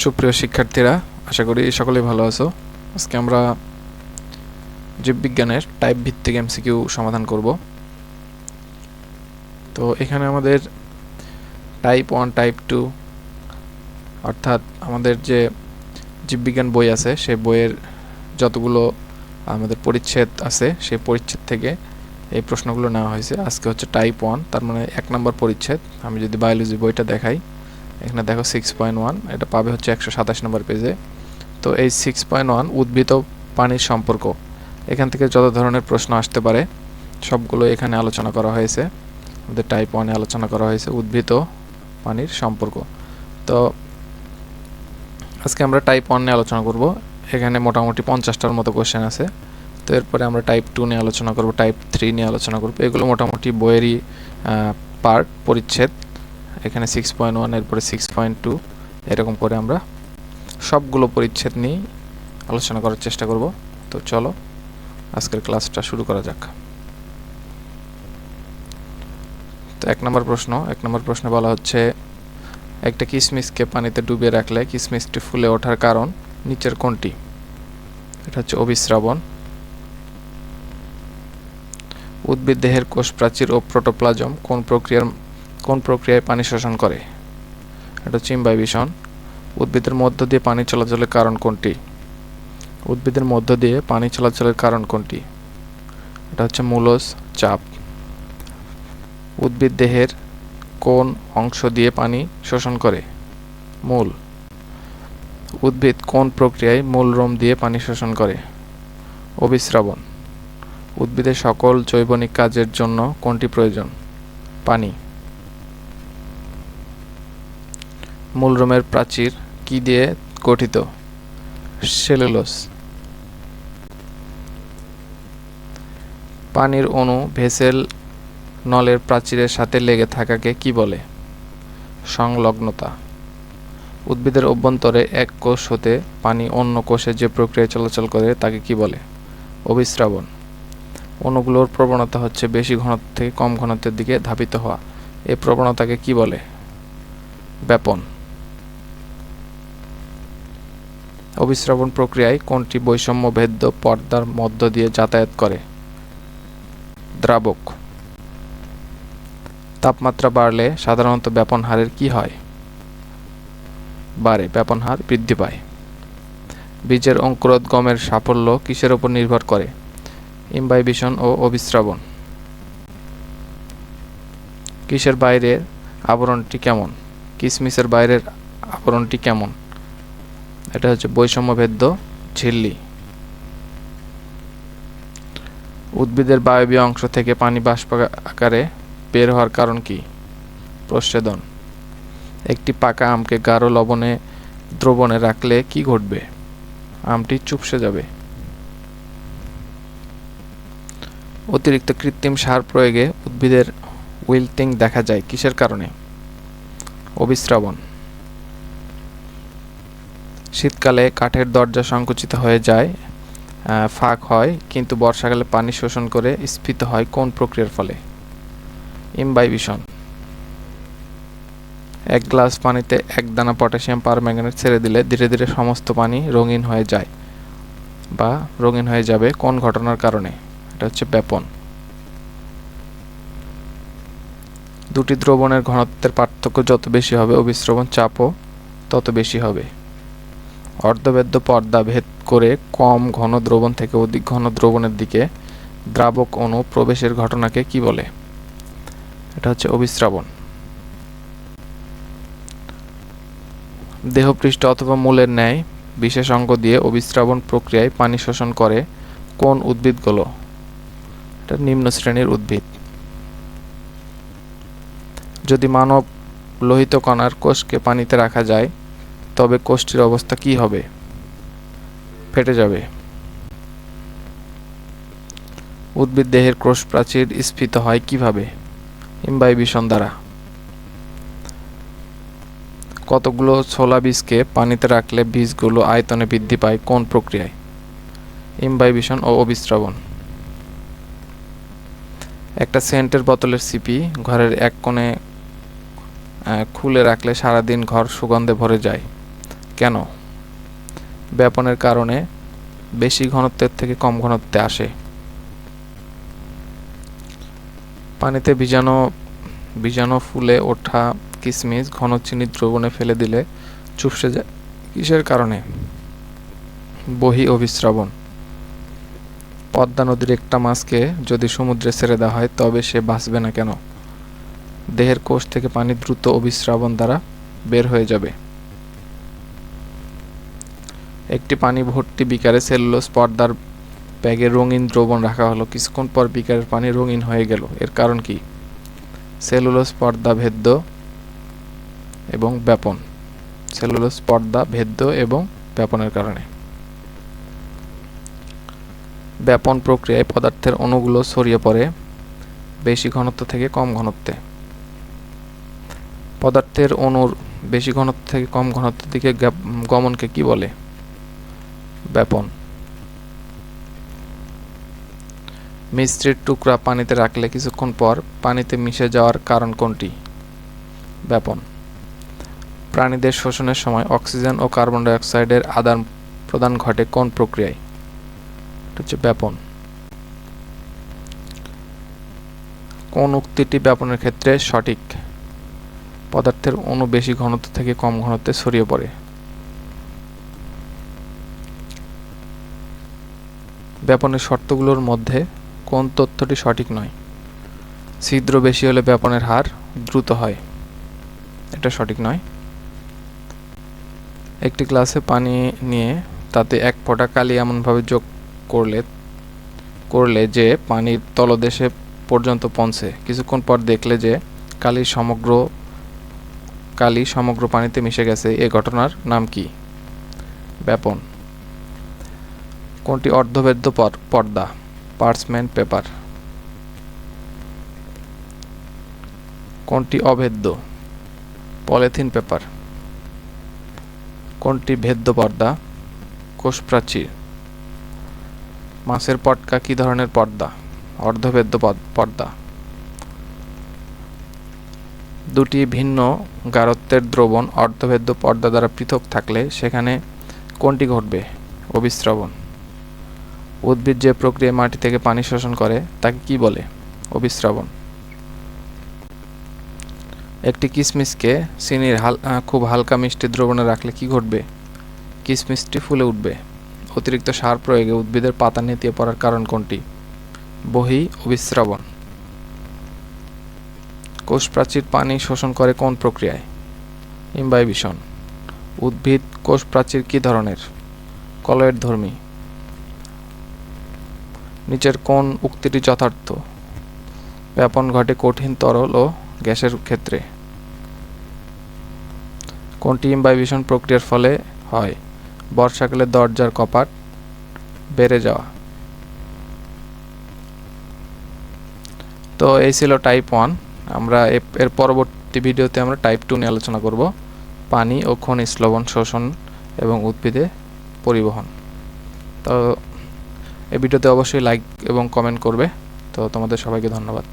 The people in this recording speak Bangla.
সুপ্রিয় শিক্ষার্থীরা, আশা করি সকলেই ভালো আছো। আজকে আমরা জীববিজ্ঞানের টাইপ ভিত্তিক এমসিকিউ সমাধান করব। তো এখানে আমাদের টাইপ 1, টাইপ 2 অর্থাৎ আমাদের যে জীববিজ্ঞান বই আছে সেই বইয়ের যতগুলো আমাদের পরিচ্ছেদ আছে সেই পরিচ্ছেদ থেকে এই প্রশ্নগুলো নেওয়া হয়েছে। আজকে হচ্ছে টাইপ 1, তার মানে 1 নম্বর পরিচ্ছেদ। আমি যদি বায়োলজি বইটা দেখাই, এখানে দেখো 6.1, এটা পাবে হচ্ছে 127 নম্বর পেজে। তো এই 6.1 উদ্ভিদ ও পানির সম্পর্ক, এখান থেকে যত ধরনের প্রশ্ন আসতে পারে সবগুলো এখানে আলোচনা করা হয়েছে। আমাদের টাইপ 1-এ আলোচনা করা হয়েছে উদ্ভিদ ও পানির সম্পর্ক। তো আজকে আমরা টাইপ 1 নিয়ে আলোচনা করব। এখানে মোটামুটি 50টার মতো কোশ্চেন আছে। তো এরপরে আমরা টাইপ 2 নিয়ে আলোচনা করব, টাইপ 3 নিয়ে আলোচনা করব। এগুলো মোটামুটি বইয়েরই পার্ট, পরিচ্ছেদ। এখানে 6.1, এরপরে 6.2, এরকম করে আমরা সবগুলো পরিচ্ছেদ নিয়ে আলোচনা করার চেষ্টা করব। তো চলো আজকের ক্লাসটা শুরু করা যাক। তো এক নম্বর প্রশ্নে বলা হচ্ছে, একটা কিশমিশকে পানিতে ডুবিয়ে রাখলে কিশমিশটি ফুলে ওঠার কারণ নিচের কোনটি? এটা হচ্ছে অভিস্রাবণ। উদ্ভিদ দেহের কোষ প্রাচীর ও প্রোটোপ্লাজম কোন প্রক্রিয়ায় পানি শোষণ করে? এটা হচ্ছে ইমবাইবিশন। উদ্ভিদের মধ্য দিয়ে পানি চলাচলের কারণ কোনটি? উদ্ভিদের মধ্য দিয়ে পানি চলাচলের কারণ কোনটি? এটা হচ্ছে মূলজ চাপ। উদ্ভিদ দেহের কোন অংশ দিয়ে পানি শোষণ করে? মূল। উদ্ভিদ কোন প্রক্রিয়ায় মূলরোম দিয়ে পানি শোষণ করে? অভিস্রাবণ। উদ্ভিদের সকল জৈবনিক কাজের জন্য কোনটি প্রয়োজন? পানি। মূলরোমের প্রাচীর কি দিয়ে গঠিত? সেলুলোজ। পানির অণু ভেসেল নলের প্রাচীরের সাথে লেগে থাকাকে কি বলে? সংলগ্নতা। উদ্ভিদের অভ্যন্তরে এক কোষ হতে পানি অন্য কোষে যে প্রক্রিয়ায় চলাচল করে তাকে কি বলে? অভিস্রাবণ। অণুগুলোর প্রবণতা হচ্ছে বেশি ঘনত্ব থেকে কম ঘনত্বের দিকে ধাবিত হওয়া। এই প্রবণতাকে কি বলে? ব্যাপন। অভিস্রাবণ প্রক্রিয়ায় কোনটি বৈষম্য ভেদ্য পর্দার মধ্য দিয়ে যাতায়াত করে? দ্রাবক। তাপমাত্রা বাড়লে সাধারণত ব্যাপন হারের কি হয়? বাড়ে, ব্যাপন হার বৃদ্ধি পায়। বীজের অঙ্কুরোদ্গমের সাফল্য কিসের উপর নির্ভর করে? ইমবাইবিশন ও অভিস্রাবণ। কিসের বাইরের আবরণটি কেমন? কিশমিশের বাইরের আবরণটি কেমন? এটা হচ্ছে বৈষম্যভেদ্য ঝিল্লি। উদ্ভিদের বায়বীয় অংশ থেকে পানি বাষ্প আকারে বের হওয়ার কারণ কি? প্রচ্ছেদন। একটি পাকা আমকে গাঢ় লবণে দ্রবণে রাখলে কি ঘটবে? আমটি চুপসে যাবে। অতিরিক্ত কৃত্রিম সার প্রয়োগে উদ্ভিদের উইল্টিং দেখা যায় কিসের কারণে? অভিস্রাবণ। শীতকালে কাঠের দরজা সংকুচিত হয়ে যায়, ফাঁক হয়, কিন্তু বর্ষাকালে পানি শোষণ করে স্ফীত হয় কোন প্রক্রিয়ার ফলে? ইমবাইবিশন। এক গ্লাস পানিতে 1 দানা পটাশিয়াম পারম্যাঙ্গানেট ছেড়ে দিলে ধীরে ধীরে সমস্ত পানি রঙিন হয়ে যায় বা রঙিন হয়ে যাবে কোন ঘটনার কারণে? এটা হচ্ছে ব্যাপন। দুটি দ্রবণের ঘনত্বের পার্থক্য যত বেশি হবে অভিস্রাবণ চাপও তত বেশি হবে। অর্ধবেদ্য পর্দা ভেদ করে কম ঘন দ্রবণ থেকে অধিক ঘন দ্রবণের দিকে দ্রাবক অণু প্রবেশের ঘটনাকে কি বলে? এটা হচ্ছে অভিস্রাবণ। দেহপৃষ্ঠ অথবা মূলের ন্যায় বিশেষ অঙ্গ দিয়ে অভিস্রাবণ প্রক্রিয়ায় পানি শোষণ করে কোন উদ্ভিদগুলো? এটা নিম্ন শ্রেণীর উদ্ভিদ। যদি মানব লোহিত কণার কোষকে পানিতে রাখা যায় তবে কোষটির অবস্থা কি হবে? ফেটে যাবে। উদ্ভিদ দেহের কোষ প্রাচীর স্ফীত হয় কিভাবে? ইমবাইবিশন দ্বারা। কতগুলো ছোলা বীজকে পানিতে রাখলে বীজগুলো আয়তনে বৃদ্ধি পায় কোন প্রক্রিয়ায়? ইমবাইবিশন ও অভিস্রাবণ। একটা সেন্টের বোতলের সিপি ঘরের এক কোণে খুলে রাখলে সারাদিন ঘর সুগন্ধে ভরে যায়। কেন? ব্যাপনের কারণে বেশি ঘনত্বের থেকে কম ঘনত্বে আসে। পানিতে বীজাণু ফুলে ওঠা কিশমিশ ঘন চিনির দ্রবণে ফেলে দিলে চুপসে যায় কিসের কারণে? বহি অভিস্রাবণ। পদ্মা নদীর একটা মাছকে যদি সমুদ্রে ছেড়ে দেওয়া হয় তবে সে বাঁচবে না কেন? দেহের কোষ থেকে পানি দ্রুত অভিস্রাবণ দ্বারা বের হয়ে যাবে। একটি পানি ভর্তি বিকারে সেলুলোজ পর্দার ব্যাগে রঙিন দ্রবণ রাখা হলো, কিছুক্ষণ পর বিকারের পানি রঙিন হয়ে গেল, এর কারণ কি? সেলুলোজ পর্দা ভেদ্য এবং ব্যাপন। সেলুলোজ পর্দা ভেদ্য এবং ব্যাপনের কারণে। ব্যাপন প্রক্রিয়ায় পদার্থের অণুগুলো ছড়িয়ে পড়ে বেশি ঘনত্ব থেকে কম ঘনত্বে। পদার্থের অণুর বেশি ঘনত্ব থেকে কম ঘনত্বের দিকে গমনকে কি বলে? ব্যাপন। মিশ্রিত টুকরা পানিতে রাখলে কিছুক্ষণ পর পানিতে মিশে যাওয়ার কারণ কোনটি? ব্যাপন। প্রাণীদের শ্বসনের সময় অক্সিজেন ও কার্বন ডাই অক্সাইডের আদান প্রদান ঘটে কোন প্রক্রিয়ায়? এটা হচ্ছে ব্যাপন। কোন উক্তিটি ব্যাপনের ক্ষেত্রে সঠিক? পদার্থের অণু বেশি ঘনত্ব থেকে কম ঘনত্বে ছড়িয়ে পড়ে। ব্যাপনের শর্তগুলোর মধ্যে কোন তথ্যটি সঠিক নয়? ছিদ্র বেশি হলে ব্যাপনের হার দ্রুত হয়, এটা সঠিক নয়। একটি গ্লাসে পানি নিয়ে তাতে এক ফোঁটা কালি এমনভাবে যোগ করলে যে পানির তলদেশে পর্যন্ত পৌঁছে, কিছুক্ষণ পর দেখলে যে কালি সমগ্র পানিতে মিশে গেছে, এ ঘটনার নাম কি? ব্যাপন। কোনটি অর্ধভেদ্য পর্দা? Parchment paper. কোনটি অভেদ্য? Polythene paper. কোনটি ভেদ্য পর্দা? কোষপ্রাচীর। মাছের পটকা কি ধরনের পর্দা? অর্ধভেদ্য পর্দা। দুটি ভিন্ন গাঢ়ত্বের দ্রবণ অর্ধভেদ্য পর্দা দ্বারা পৃথক থাকলে সেখানে কোনটি ঘটবে? অভিস্রাবণ। উদ্ভিদ যে প্রক্রিয়ায় মাটি থেকে পানি শোষণ করে তাকে কি বলে? অভিস্রাবণ। একটি কিশমিশকে চিনির খুব হালকা মিষ্টি দ্রবণে রাখলে কি ঘটবে? কিশমিশটি ফুলে উঠবে। অতিরিক্ত সার প্রয়োগে উদ্ভিদের পাতা নেতিয়ে পড়ার কারণ কোনটি? বহি অভিস্রাবণ। কোষপ্রাচীর পানি শোষণ করে কোন প্রক্রিয়ায়? ইমবাইবিশন। উদ্ভিদ কোষপ্রাচীর কি ধরনের? কলয়েডধর্মী। নিচের কোন উক্তিটি যথার্থ? ব্যাপন ঘটে কঠিন তরল ও গ্যাসের ক্ষেত্রে। কোনটি ইমবাইবিশন প্রক্রিয়ার ফলে হয়? বর্ষাকালে দরজার কপাট বেড়ে যাওয়া। তো এই ছিল টাইপ 1। আমরা এর পরবর্তী ভিডিওতে আমরা টাইপ 2 নিয়ে আলোচনা করব, পানি ও খনিজ লবণ শোষণ এবং উদ্ভিদে পরিবহন। তো এই ভিডিওতে অবশ্যই লাইক এবং কমেন্ট করবে। তো তোমাদের সবাইকে ধন্যবাদ।